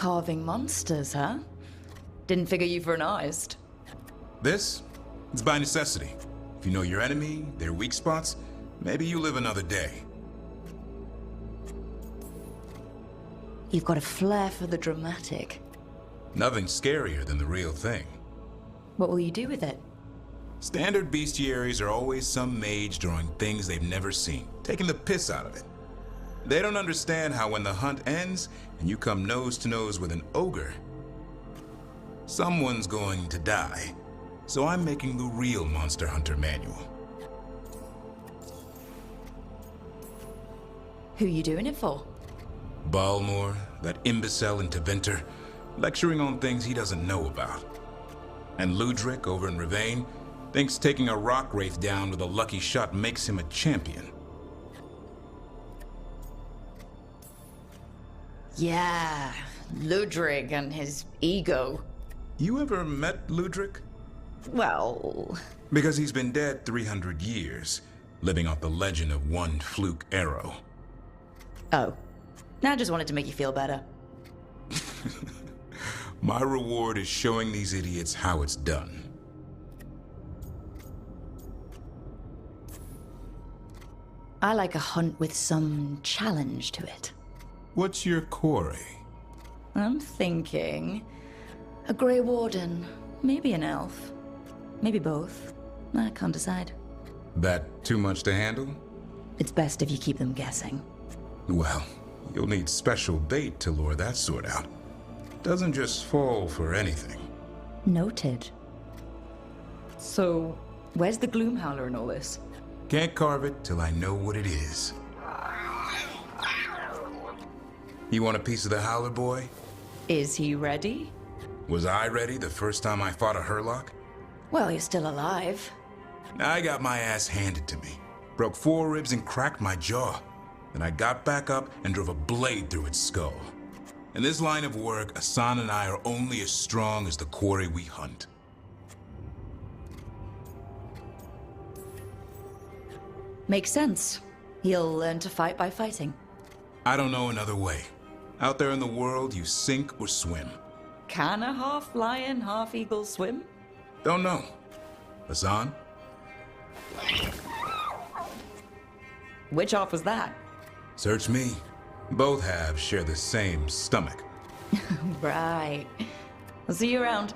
Carving monsters, huh? Didn't figure you for an artist. This? It's by necessity. If you know your enemy, their weak spots, maybe you live another day. You've got a flair for the dramatic. Nothing scarier than the real thing. What will you do with it? Standard bestiaries are always some mage drawing things they've never seen, taking the piss out of it. They don't understand how when the hunt ends and you come nose to nose with an ogre, someone's going to die. So I'm making the real Monster Hunter manual. Who you doing it for? Balmor, that imbecile in Tevinter, lecturing on things he doesn't know about. And Ludric over in Rivain thinks taking a rock wraith down with a lucky shot makes him a champion. Yeah, Ludrig and his ego. You ever met Ludric? Well... Because he's been dead 300 years, living off the legend of one fluke arrow. Oh. I just wanted to make you feel better. My reward is showing these idiots how it's done. I like a hunt with some challenge to it. What's your quarry? I'm thinking... a Grey Warden, maybe an elf. Maybe both. I can't decide. That too much to handle? It's best if you keep them guessing. Well, you'll need special bait to lure that sort out. Doesn't just fall for anything. Noted. So, where's the Gloomhowler in all this? Can't carve it till I know what it is. You want a piece of the Howler boy? Is he ready? Was I ready the first time I fought a Hurlock? Well, you're still alive. I got my ass handed to me. Broke 4 ribs and cracked my jaw. Then I got back up and drove a blade through its skull. In this line of work, Asan and I are only as strong as the quarry we hunt. Makes sense. He'll learn to fight by fighting. I don't know another way. Out there in the world, you sink or swim. Can a half lion, half eagle swim? Don't know. Asan? Which half was that? Search me. Both halves share the same stomach. Right. I'll see you around.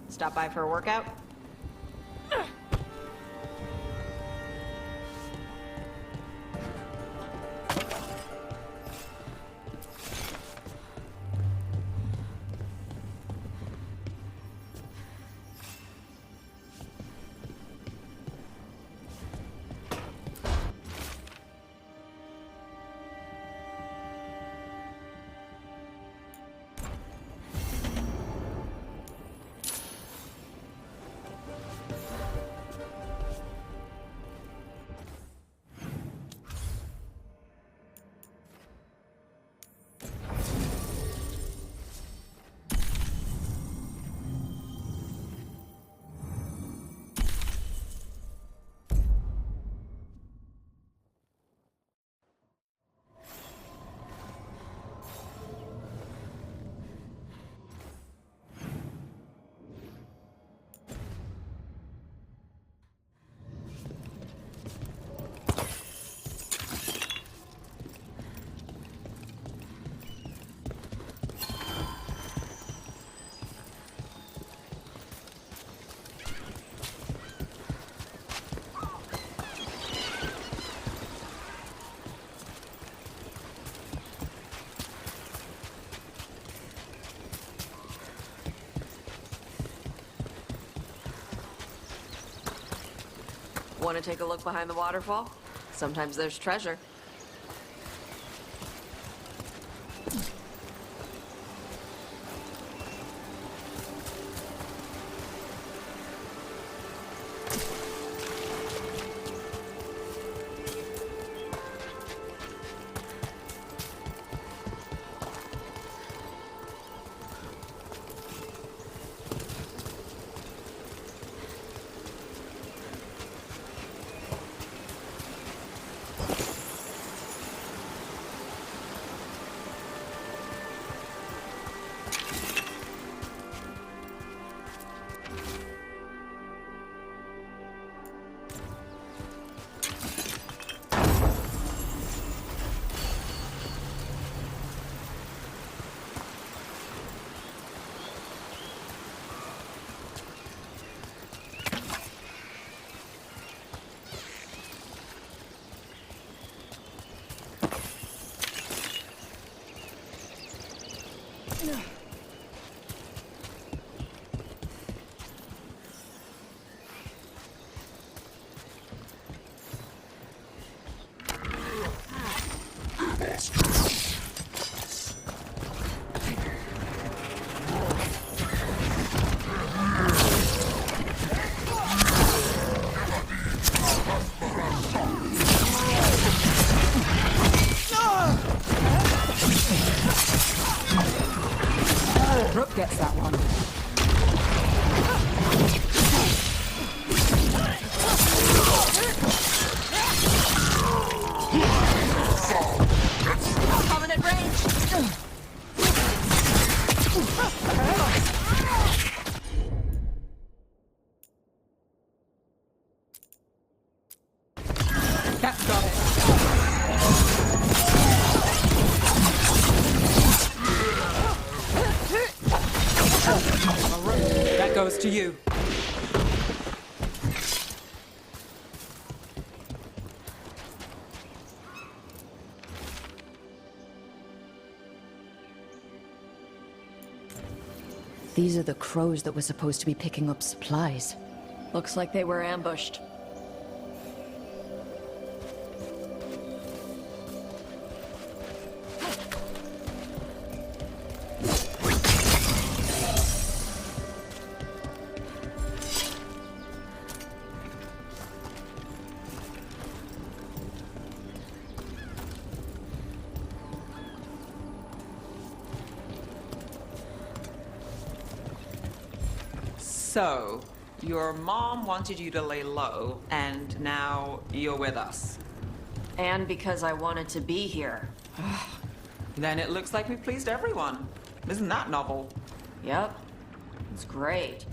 Stop by for a workout? Want to take a look behind the waterfall? Sometimes there's treasure. Brooke gets that one. Coming at range. Cat's got it. That goes to you. These are the crows that were supposed to be picking up supplies. Looks like they were ambushed. So, your mom wanted you to lay low, and now you're with us. And because I wanted to be here. Then it looks like we pleased everyone. Isn't that novel? Yep. It's great.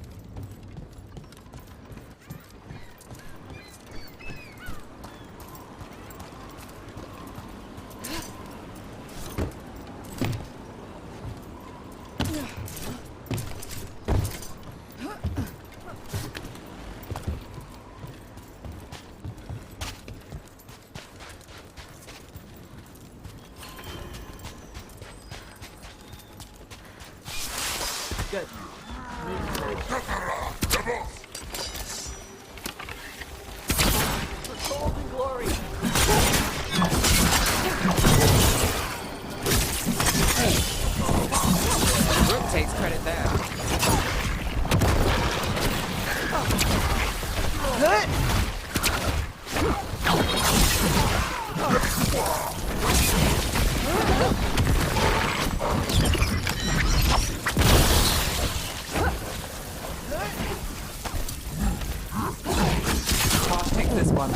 Good. Golden glory. Brooke takes credit there. I'll take this one.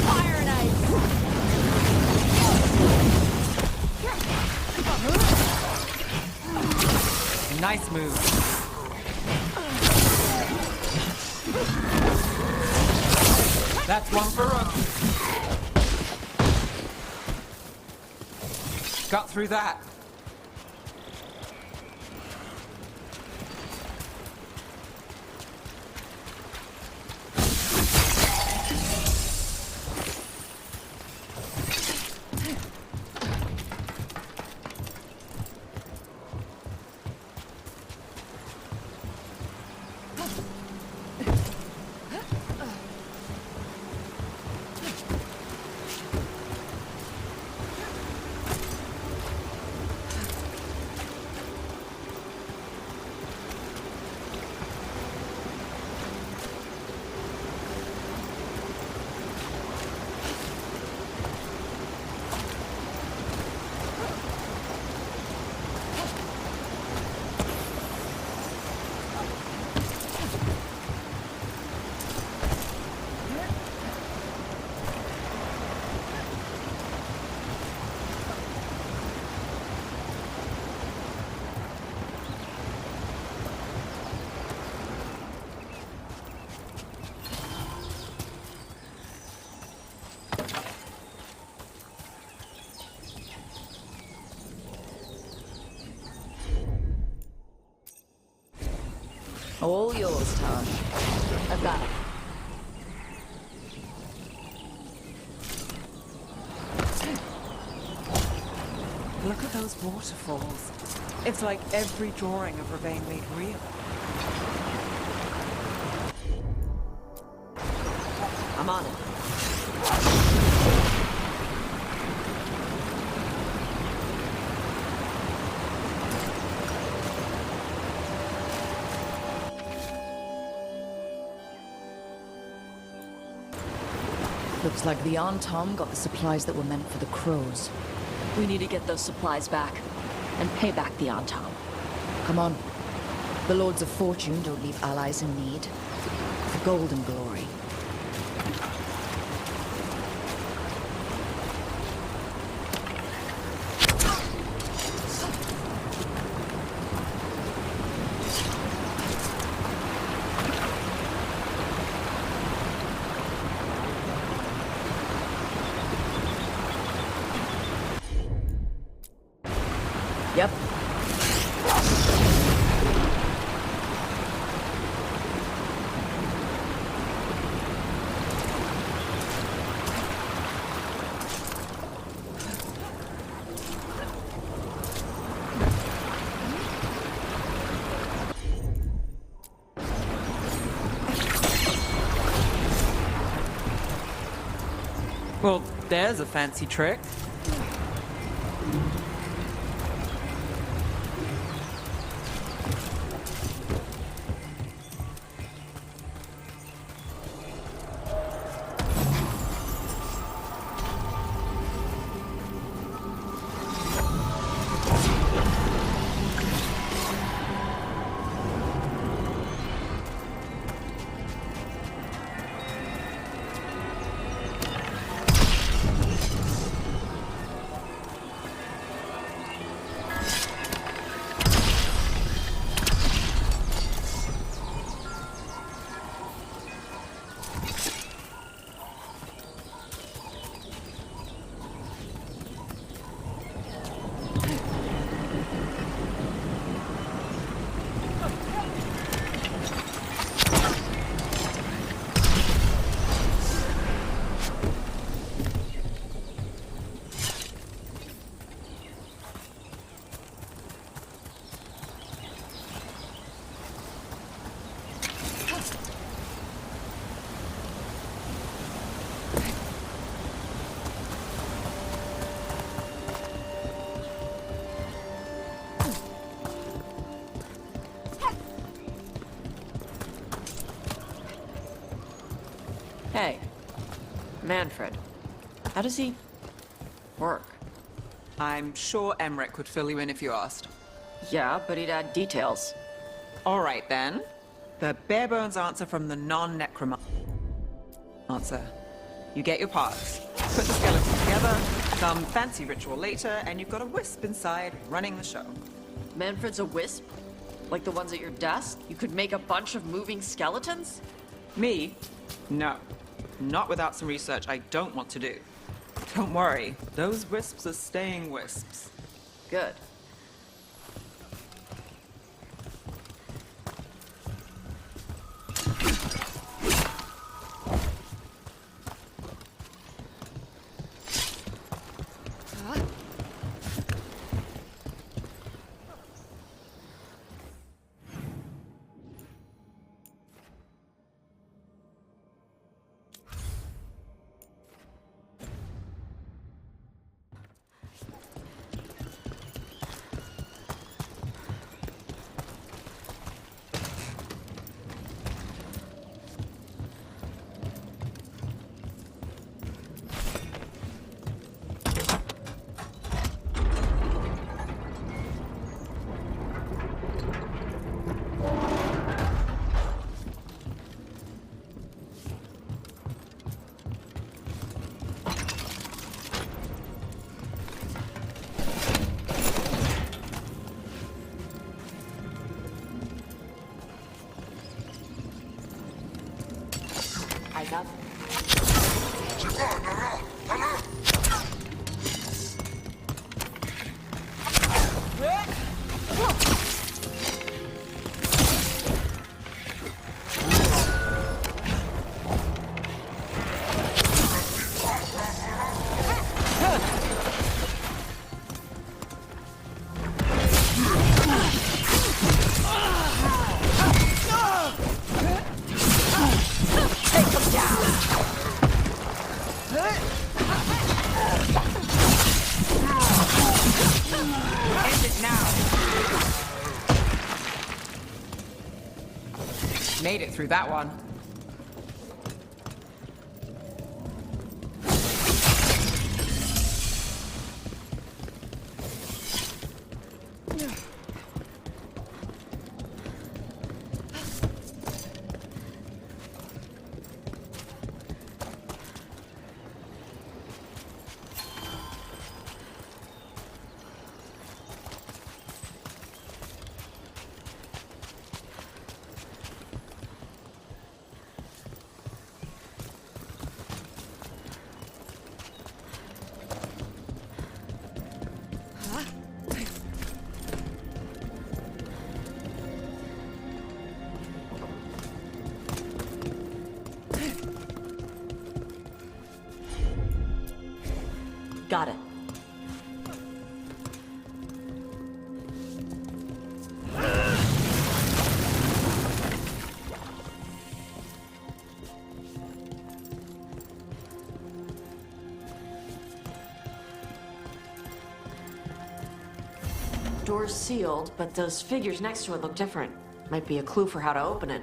Fire and ice. Nice move. That's one for Rook. Got through that. All yours, Taj. I've got it. Look at those waterfalls. It's like every drawing of Ravane made real. I'm on it. Looks like the Antom got the supplies that were meant for the crows. We need to get those supplies back and pay back the Antom. Come on. The Lords of Fortune don't leave allies in need. For gold and glory. Yep. Well, there's a fancy trick. Hey, Manfred. How does he work? I'm sure Emmerich could fill you in if you asked. Yeah, but he'd add details. All right, then. The bare-bones answer from the non-necromancer. You get your parts, put the skeleton together, some fancy ritual later, and you've got a wisp inside running the show. Manfred's a wisp? Like the ones at your desk? You could make a bunch of moving skeletons? Me? No. Not without some research I don't want to do. Don't worry, those wisps are staying wisps. Good. Made it through that one. Got it. Door's sealed, but those figures next to it look different. Might be a clue for how to open it.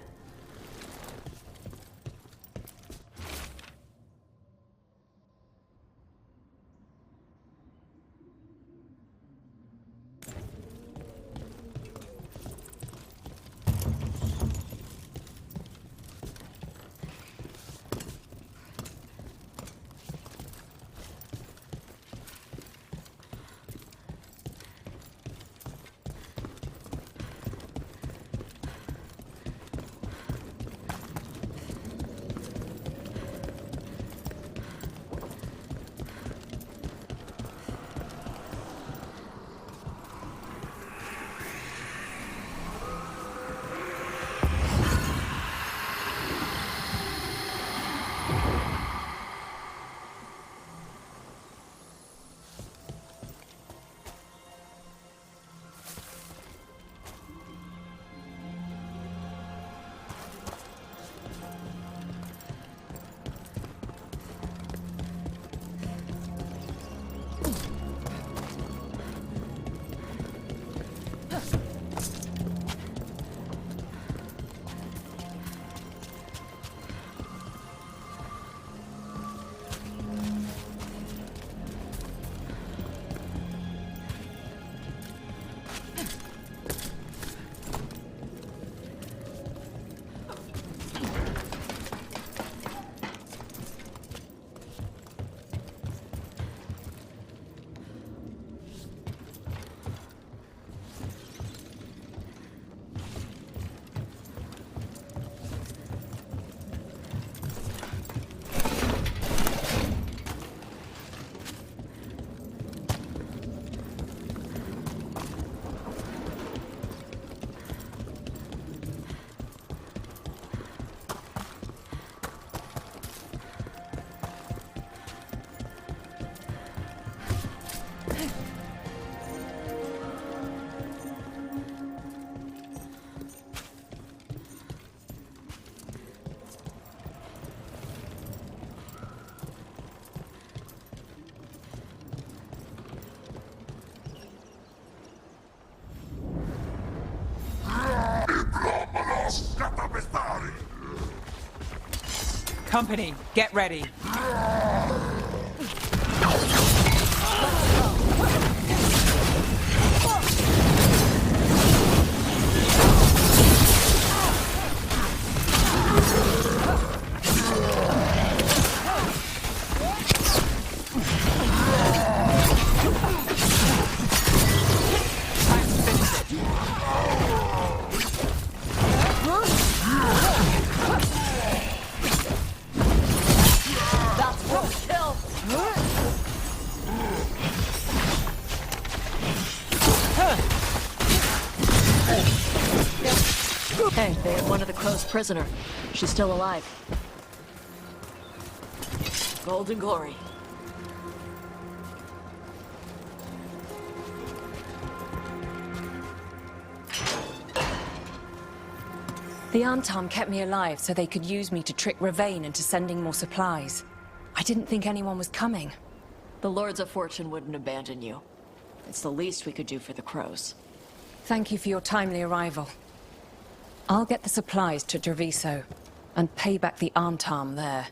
Company, get ready. Hey, they have one of the crows prisoner. She's still alive. Golden glory. The Antam kept me alive so they could use me to trick Ravane into sending more supplies. I didn't think anyone was coming. The Lords of Fortune wouldn't abandon you. It's the least we could do for the crows. Thank you for your timely arrival. I'll get the supplies to Treviso, and pay back the Arntam there.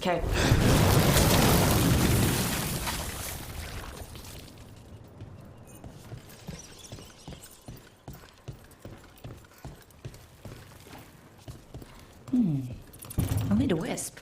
Okay. Only the wisp.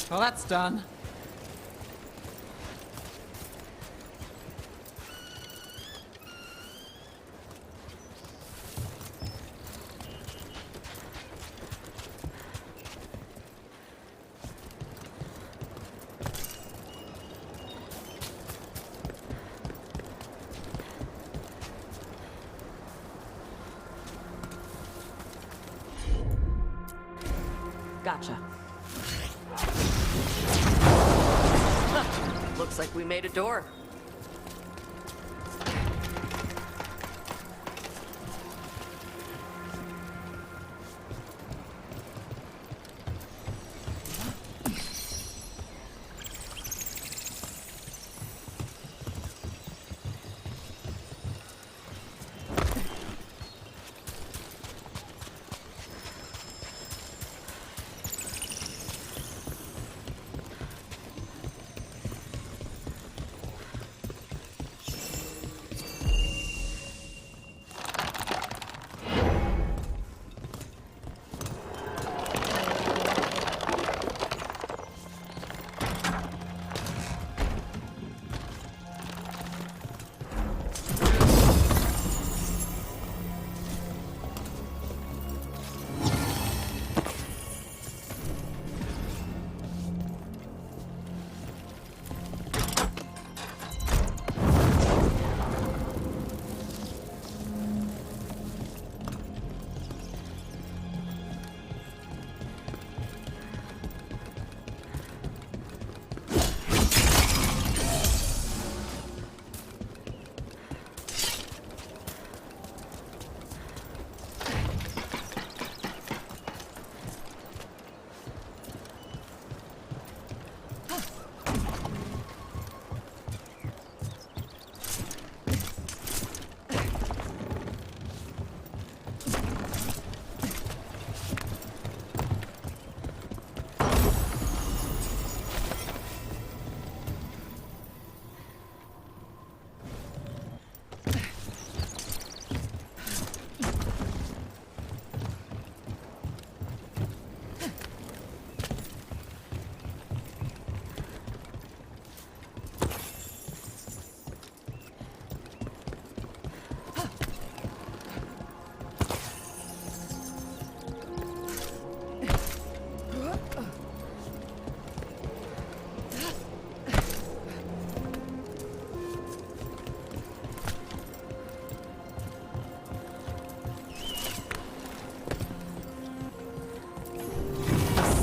Well, that's done. Gotcha. Looks like we made a door.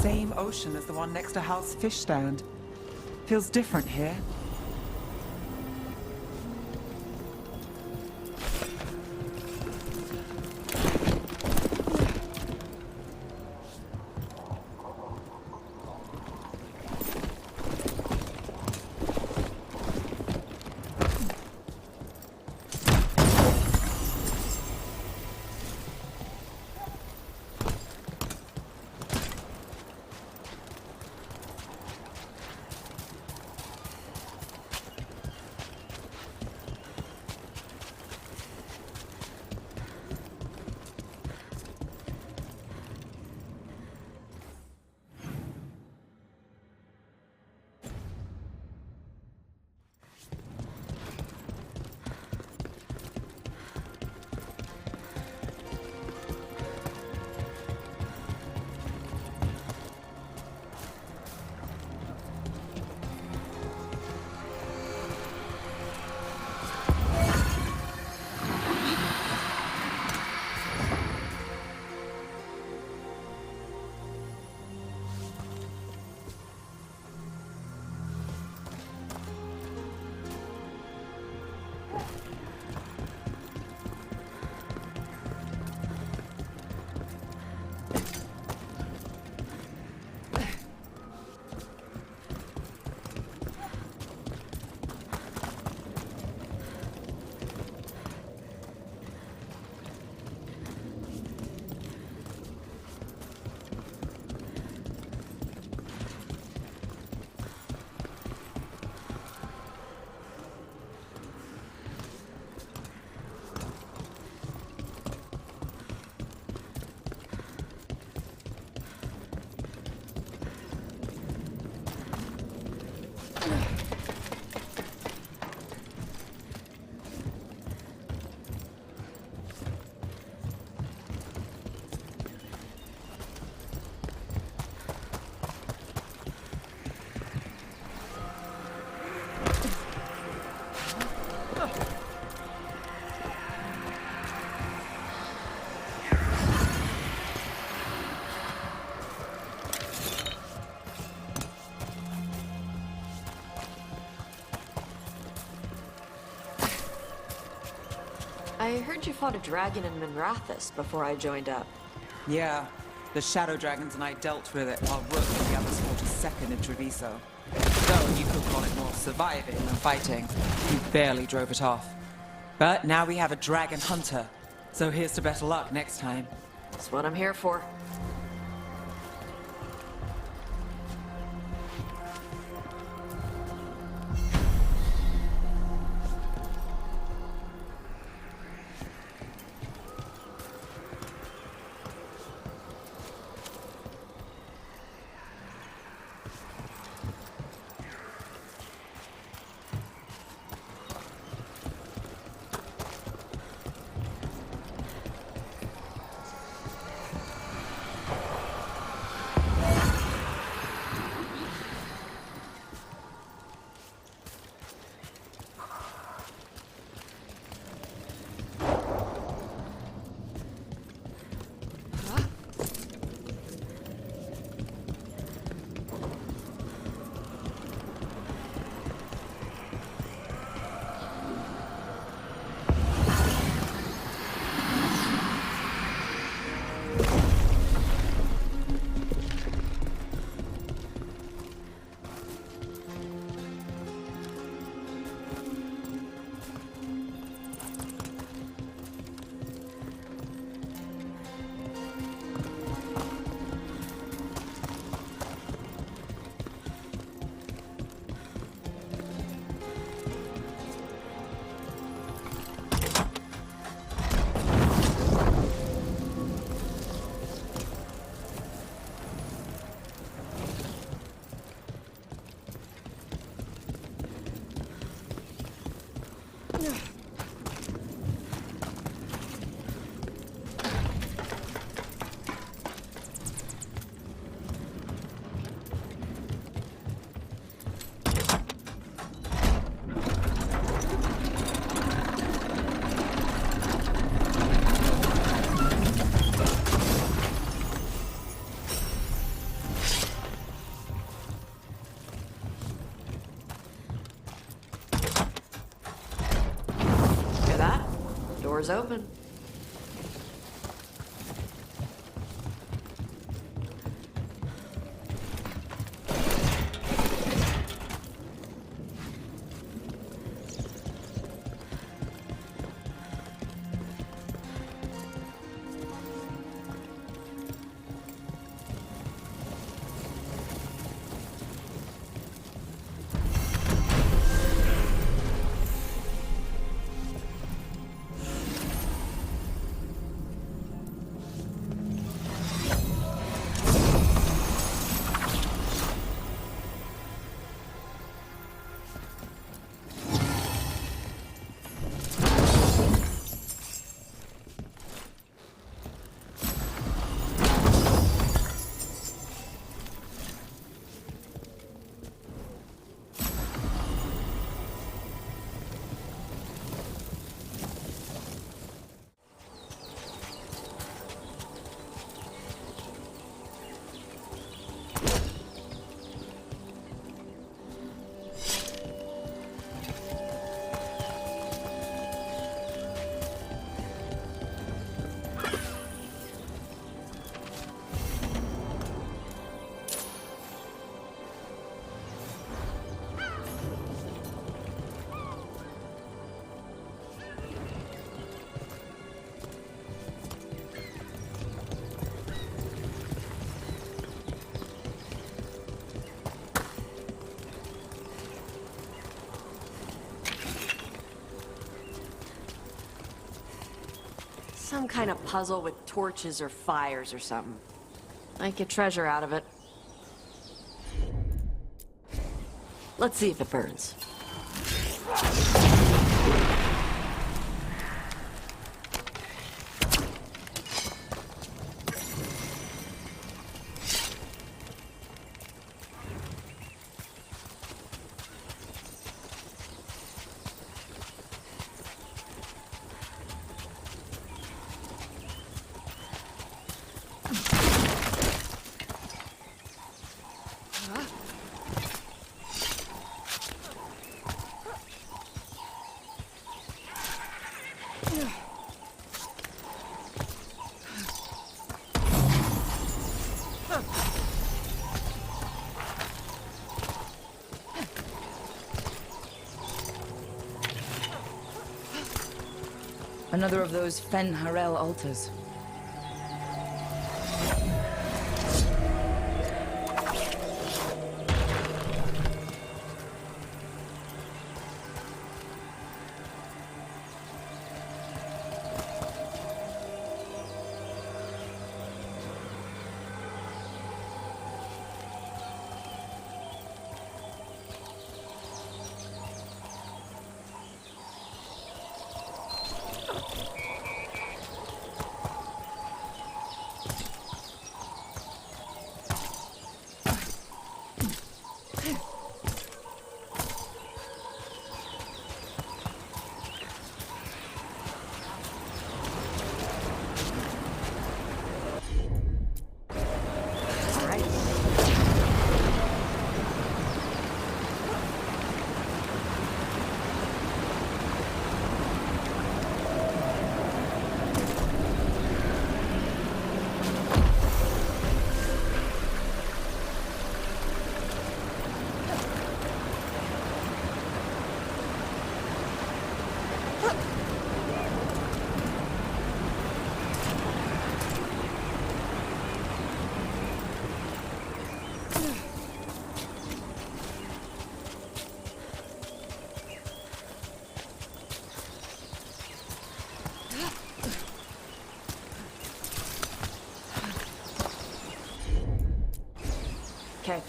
same ocean as the one next to Hal's fish stand. Feels different here. I heard you fought a dragon in Minrathous before I joined up. Yeah, the Shadow Dragons and I dealt with it while Rook and the others fought a second in Treviso. Though you could call it more surviving than fighting. You barely drove it off. But now we have a dragon hunter, so here's to better luck next time. That's what I'm here for. Door's open. Some kind of puzzle with torches or fires or something. Might get treasure out of it. Let's see if it burns. Another of those Fen Harel altars. Okay.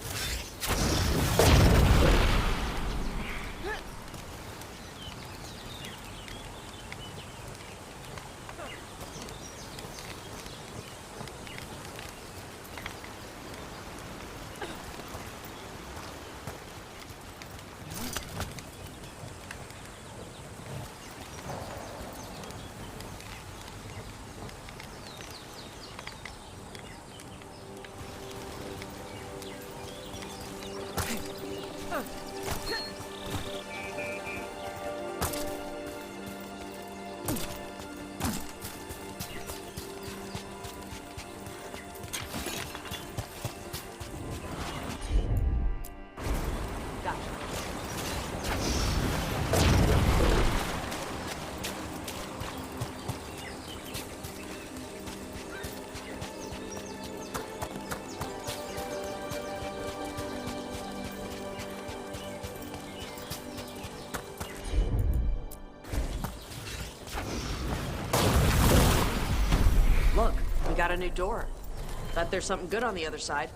got a new door. Bet there's something good on the other side.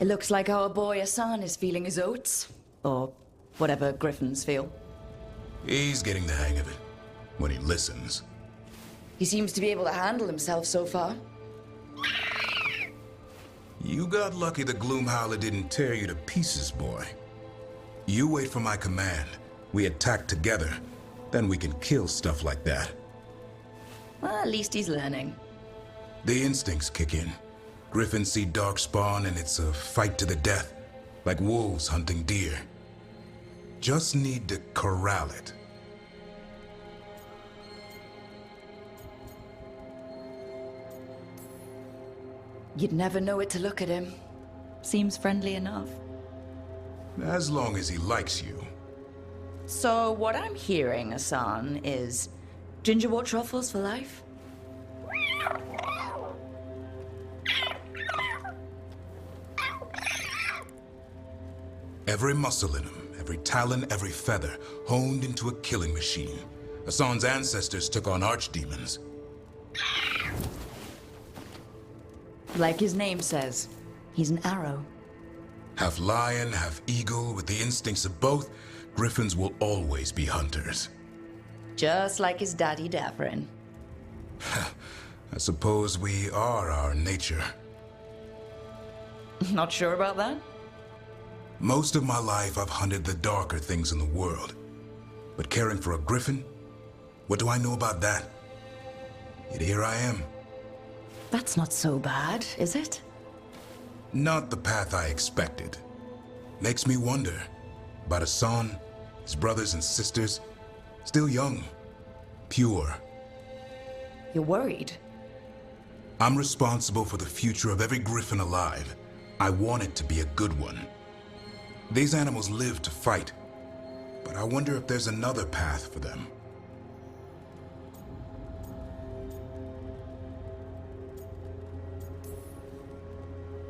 It looks like our boy Hassan is feeling his oats. Or whatever griffins feel. He's getting the hang of it. When he listens. He seems to be able to handle himself so far. You got lucky the Gloomhowler didn't tear you to pieces, boy. You wait for my command. We attack together. Then we can kill stuff like that. Well, at least he's learning. The instincts kick in. Griffins see darkspawn and it's a fight to the death. Like wolves hunting deer. Just need to corral it. You'd never know it to look at him. Seems friendly enough. As long as he likes you. So what I'm hearing, Hassan, is gingerwort truffles for life? Every muscle in him, every talon, every feather, honed into a killing machine. Hassan's ancestors took on archdemons. Like his name says, he's an arrow. Half lion, half eagle, with the instincts of both, griffins will always be hunters. Just like his daddy Davrin. I suppose we are our nature. Not sure about that? Most of my life I've hunted the darker things in the world. But caring for a griffin? What do I know about that? Yet here I am. That's not so bad, is it? Not the path I expected. Makes me wonder about Hassan, his brothers and sisters, still young, pure. You're worried? I'm responsible for the future of every griffin alive. I want it to be a good one. These animals live to fight, but I wonder if there's another path for them.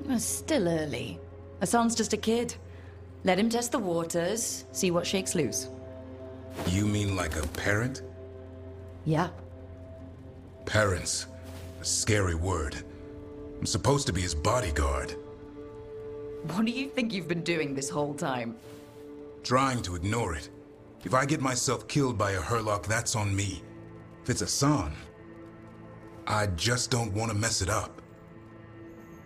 It's still early. Hassan's just a kid. Let him test the waters, see what shakes loose. You mean like a parent? Yeah. Parents. A scary word. I'm supposed to be his bodyguard. What do you think you've been doing this whole time? Trying to ignore it. If I get myself killed by a Hurlock, that's on me. If it's Hassan, I just don't want to mess it up.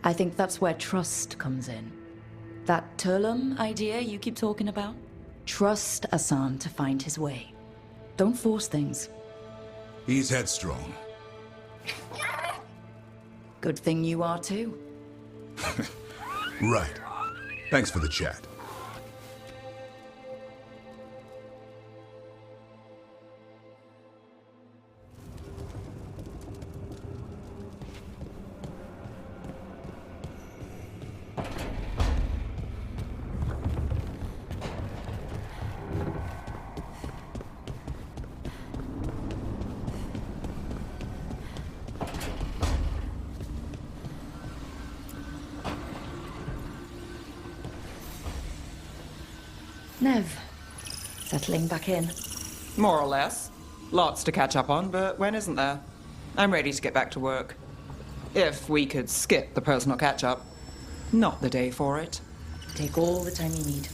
I think that's where trust comes in. That Turlum idea you keep talking about? Trust Hassan to find his way. Don't force things. He's headstrong. Good thing you are too. Right. Thanks for the chat. Nev, settling back in. More or less. Lots to catch up on, but when isn't there? I'm ready to get back to work. If we could skip the personal catch-up. Not the day for it. Take all the time you need.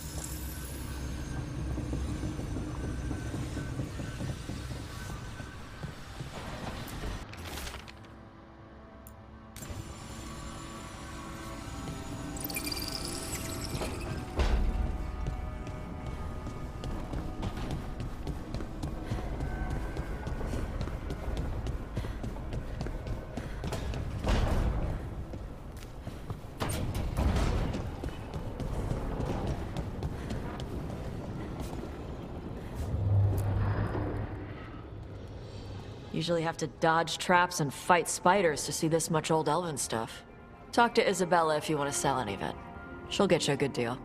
Usually have to dodge traps and fight spiders to see this much old elven stuff. Talk to Isabella if you want to sell any of it. She'll get you a good deal.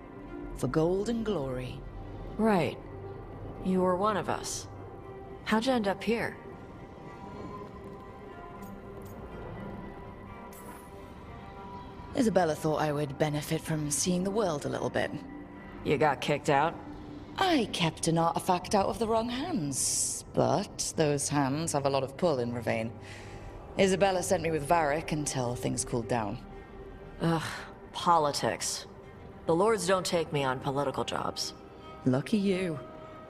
For gold and glory. Right. You were one of us. How'd you end up here? Isabella thought I would benefit from seeing the world a little bit. You got kicked out? I kept an artifact out of the wrong hands, but those hands have a lot of pull in Ravane. Isabella sent me with Varric until things cooled down. Ugh, politics. The lords don't take me on political jobs. Lucky you.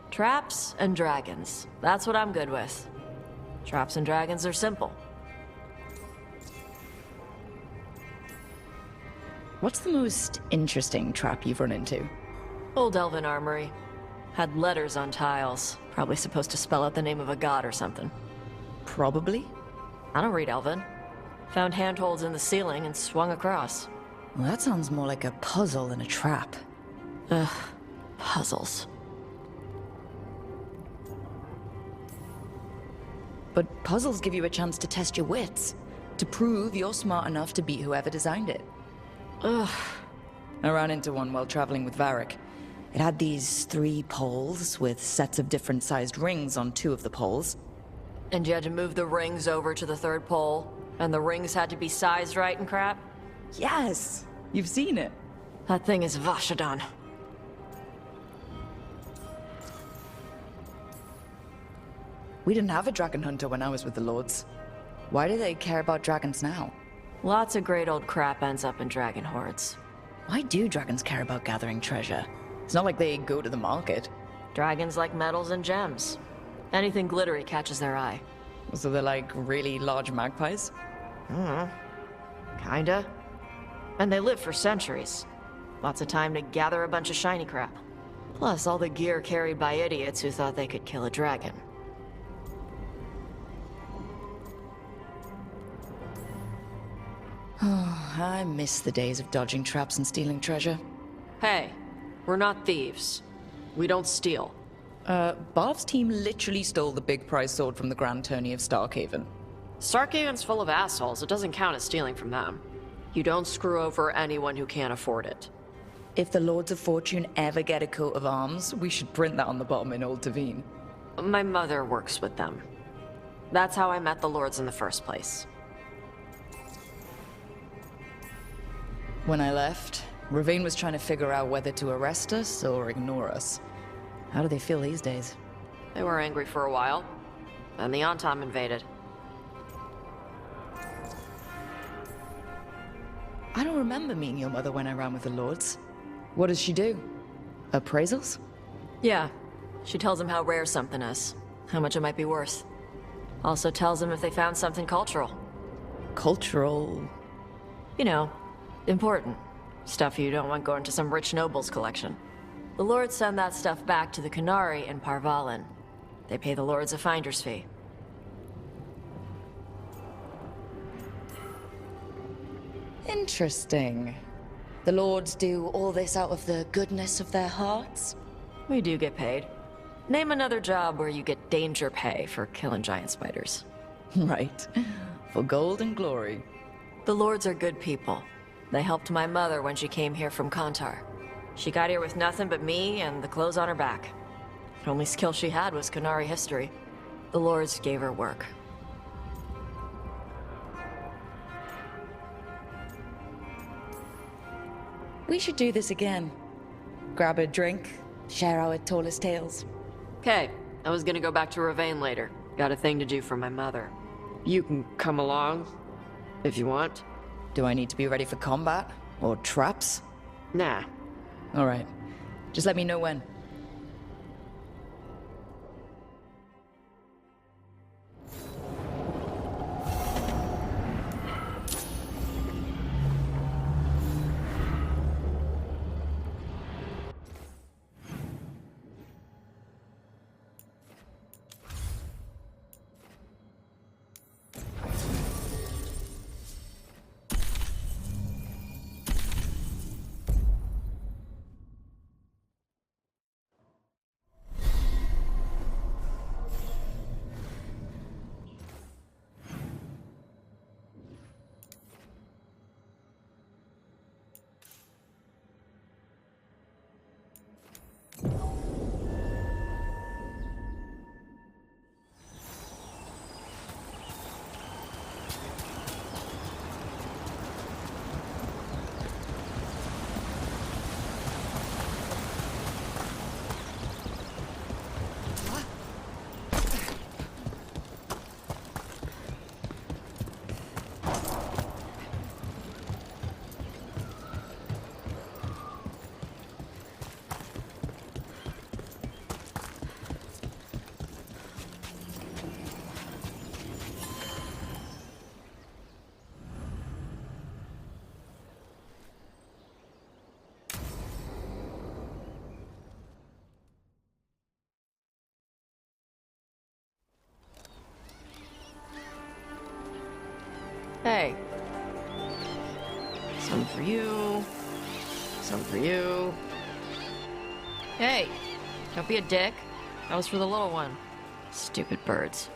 Traps and dragons. That's what I'm good with. Traps and dragons are simple. What's the most interesting trap you've run into? Old elven armory. Had letters on tiles. Probably supposed to spell out the name of a god or something. Probably. I don't read elven. Found handholds in the ceiling and swung across. Well, that sounds more like a puzzle than a trap. Ugh, puzzles. But puzzles give you a chance to test your wits, to prove you're smart enough to beat whoever designed it. Ugh. I ran into one while traveling with Varric. It had these 3 poles with sets of different sized rings on 2 of the poles. And you had to move the rings over to the 3rd pole, and the rings had to be sized right and crap? Yes! You've seen it. That thing is Vashadan. We didn't have a dragon hunter when I was with the Lords. Why do they care about dragons now? Lots of great old crap ends up in dragon hordes. Why do dragons care about gathering treasure? It's not like they go to the market. Dragons like metals and gems. Anything glittery catches their eye. So they're like really large magpies? Kinda. And they live for centuries. Lots of time to gather a bunch of shiny crap. Plus all the gear carried by idiots who thought they could kill a dragon. I miss the days of dodging traps and stealing treasure. Hey, we're not thieves. We don't steal. Bav's team literally stole the big prize sword from the Grand Tourney of Starkhaven. Starkhaven's full of assholes. It doesn't count as stealing from them. You don't screw over anyone who can't afford it. If the Lords of Fortune ever get a coat of arms, we should print that on the bottom in Old Tavine. My mother works with them. That's how I met the Lords in the first place. When I left, Ravine was trying to figure out whether to arrest us or ignore us. How do they feel these days? They were angry for a while. Then the Antom invaded. I don't remember meeting your mother when I ran with the Lords. What does she do? Appraisals? Yeah. She tells them how rare something is. How much it might be worth. Also tells them if they found something cultural. Cultural? You know, important. Stuff you don't want going to some rich noble's collection. The Lords send that stuff back to the Qunari in Parvalin. They pay the Lords a finder's fee. Interesting. The Lords do all this out of the goodness of their hearts? We do get paid. Name another job where you get danger pay for killing giant spiders. Right. For gold and glory. The Lords are good people. They helped my mother when she came here from Kantar. She got here with nothing but me and the clothes on her back. The only skill she had was Qunari history. The Lords gave her work. We should do this again. Grab a drink, share our tallest tales. Okay, I was gonna go back to Ravane later. Got a thing to do for my mother. You can come along, if you want. Do I need to be ready for combat? Or traps? Nah. Alright. Just let me know when. Hey. Some for you. Some for you. Hey, don't be a dick. That was for the little one. Stupid birds.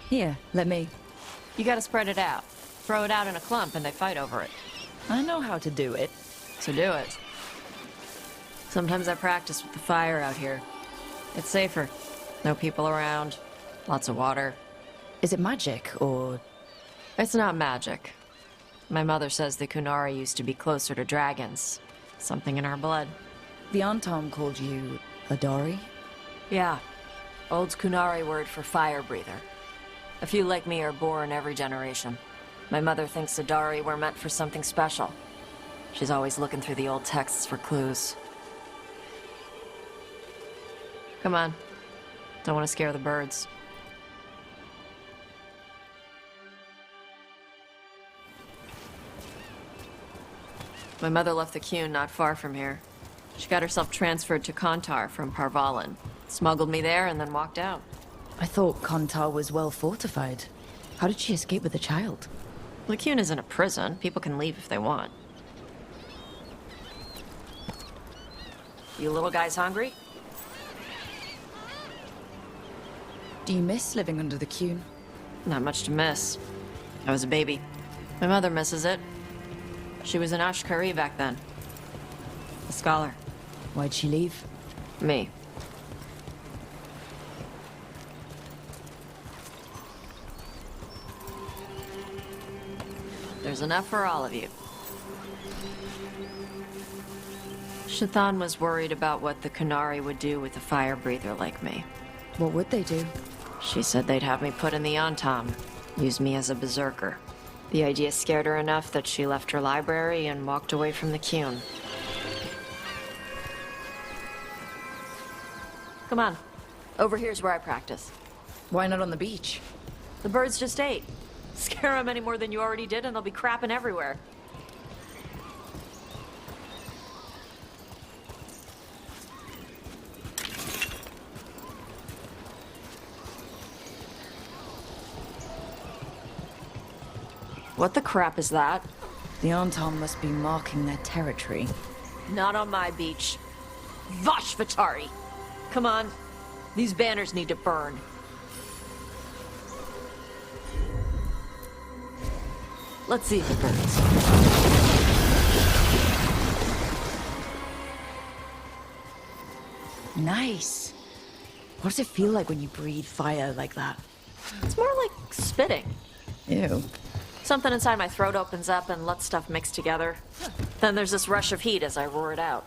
Here, let me. You gotta spread it out. Throw it out in a clump and they fight over it. I know how to do it. So do it. Sometimes I practice with the fire out here. It's safer. No people around. Lots of water. Is it magic, or...? It's not magic. My mother says the Qunari used to be closer to dragons. Something in our blood. The Antom called you Adari? Yeah. Old Qunari word for fire breather. A few like me are born every generation. My mother thinks Adari were meant for something special. She's always looking through the old texts for clues. Come on. Don't want to scare the birds. My mother left the Qun not far from here. She got herself transferred to Kontar from Parvalan. Smuggled me there and then walked out. I thought Kontar was well fortified. How did she escape with a child? Lycune isn't a prison. People can leave if they want. You little guys hungry? Do you miss living under the Cune? Not much to miss. I was a baby. My mother misses it. She was an Ashkari back then. A scholar. Why'd she leave? Me. There's enough for all of you. Shathan was worried about what the Qunari would do with a fire breather like me. What would they do? She said they'd have me put in the Antam, use me as a berserker. The idea scared her enough that she left her library and walked away from the Qune. Come on. Over here's where I practice. Why not on the beach? The birds just ate. Scare them any more than you already did and they'll be crapping everywhere. What the crap is that? The Antam must be marking their territory. Not on my beach. Vash Vatari! Come on. These banners need to burn. Let's see if it burns. Nice. What does it feel like when you breathe fire like that? It's more like spitting. Ew. Something inside my throat opens up and lets stuff mix together. Then there's this rush of heat as I roar it out.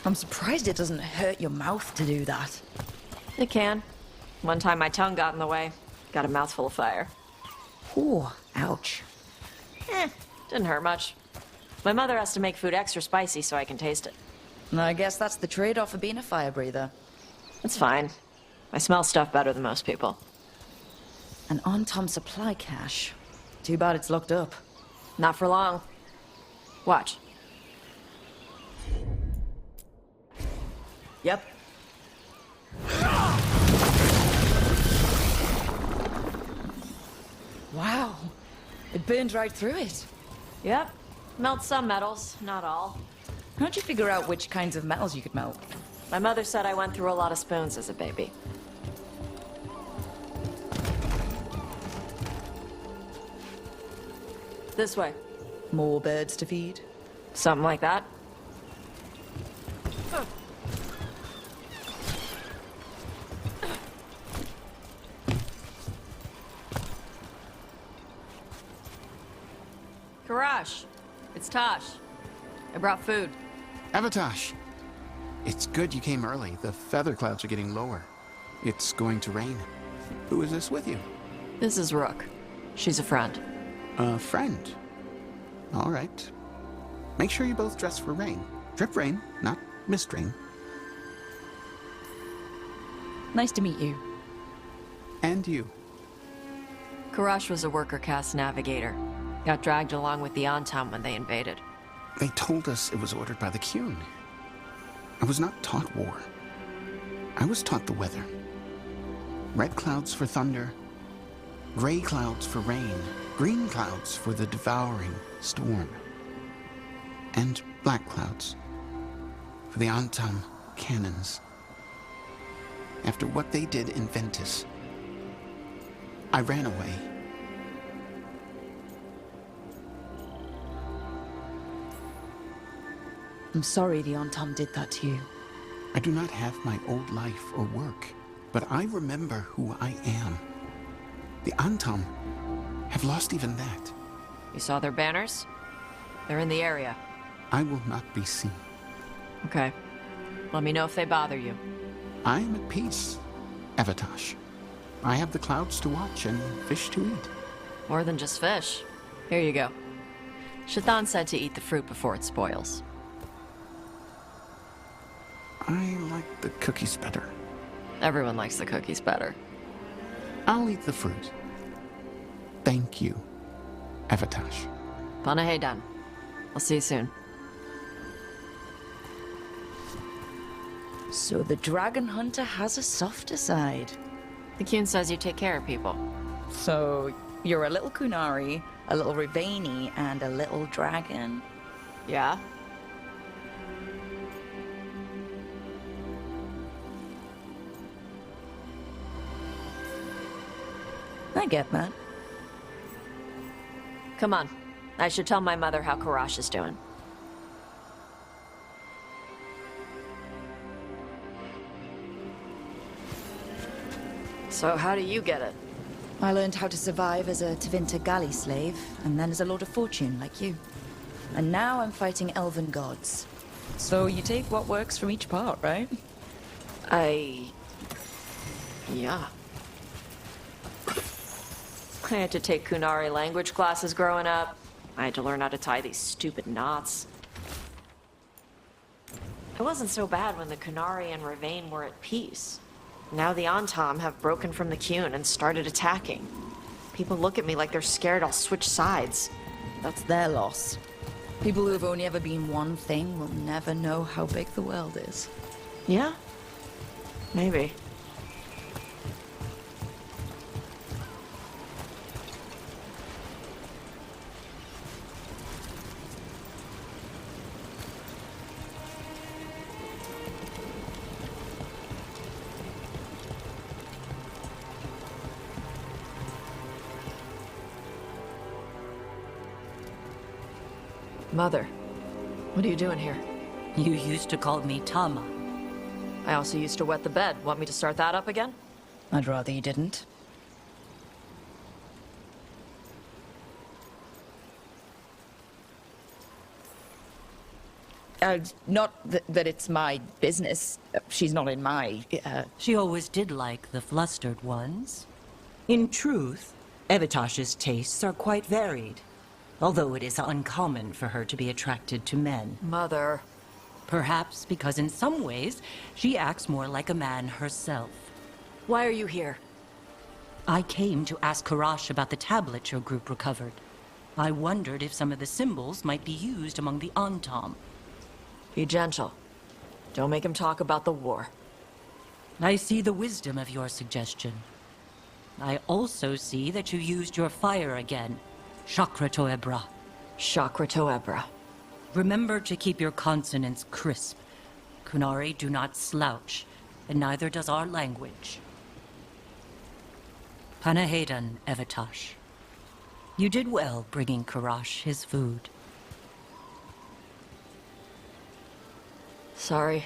I'm surprised it doesn't hurt your mouth to do that. It can. One time my tongue got in the way. Got a mouthful of fire. Ooh, ouch. Didn't hurt much. My mother has to make food extra spicy so I can taste it. I guess that's the trade-off of being a fire breather. It's fine. I smell stuff better than most people. An Antam supply cache. Too bad it's locked up. Not for long. Watch. Yep. Wow. It burned right through it. Yep. Melts some metals, not all. How'd you figure out which kinds of metals you could melt? My mother said I went through a lot of spoons as a baby. This way. More birds to feed? Something like that. Karash, it's Tosh. I brought food. Avatosh, it's good you came early. The feather clouds are getting lower. It's going to rain. Who is this with you? This is Rook. She's a friend. A friend. All right. Make sure you both dress for rain. Drip rain, not mist rain. Nice to meet you. And you. Karash was a worker caste navigator. Got dragged along with the Antam when they invaded. They told us it was ordered by the Qune. I was not taught war. I was taught the weather. Red clouds for thunder, gray clouds for rain, green clouds for the devouring storm, and black clouds for the Antam cannons. After what they did in Ventus, I ran away. I'm sorry the Antam did that to you. I do not have my old life or work, but I remember who I am. The Antam have lost even that. You saw their banners? They're in the area. I will not be seen. Okay. Let me know if they bother you. I am at peace, Avatosh. I have the clouds to watch and fish to eat. More than just fish. Here you go. Shathan said to eat the fruit before it spoils. I like the cookies better. Everyone likes the cookies better. I'll eat the fruit. Thank you, Avatosh. Panahedan. I'll see you soon. So the dragon hunter has a softer side. The Kyun says you take care of people. So you're a little Kunari, a little Rivaini, and a little dragon. Yeah? I get that. Come on. I should tell my mother how Karash is doing. So how do you get it? I learned how to survive as a Tevinter galley slave, and then as a Lord of Fortune, like you. And now I'm fighting elven gods. So you take what works from each part, right? Yeah. I had to take Kunari language classes growing up. I had to learn how to tie these stupid knots. It wasn't so bad when the Kunari and Rivain were at peace. Now the Antam have broken from the Kyun and started attacking. People look at me like they're scared I'll switch sides. That's their loss. People who have only ever been one thing will never know how big the world is. Yeah? Maybe. Mother, what are you doing here? You used to call me Tama. I also used to wet the bed. Want me to start that up again? I'd rather you didn't. Not that it's my business. She's not in my, She always did like the flustered ones. In truth, Evitash's tastes are quite varied, although it is uncommon for her to be attracted to men. Mother. Perhaps because in some ways, she acts more like a man herself. Why are you here? I came to ask Karash about the tablet your group recovered. I wondered if some of the symbols might be used among the Antam. Be gentle. Don't make him talk about the war. I see the wisdom of your suggestion. I also see that you used your fire again. Chakra Toebra. Chakra Toebra. Remember to keep your consonants crisp. Kunari do not slouch, and neither does our language. Panahedan, Evitash. You did well bringing Karash his food. Sorry.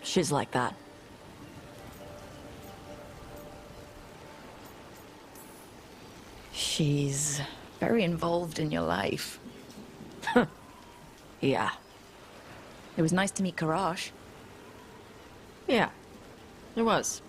She's like that. she's very involved in your life. Yeah. It was nice to meet Karash. Yeah. It was.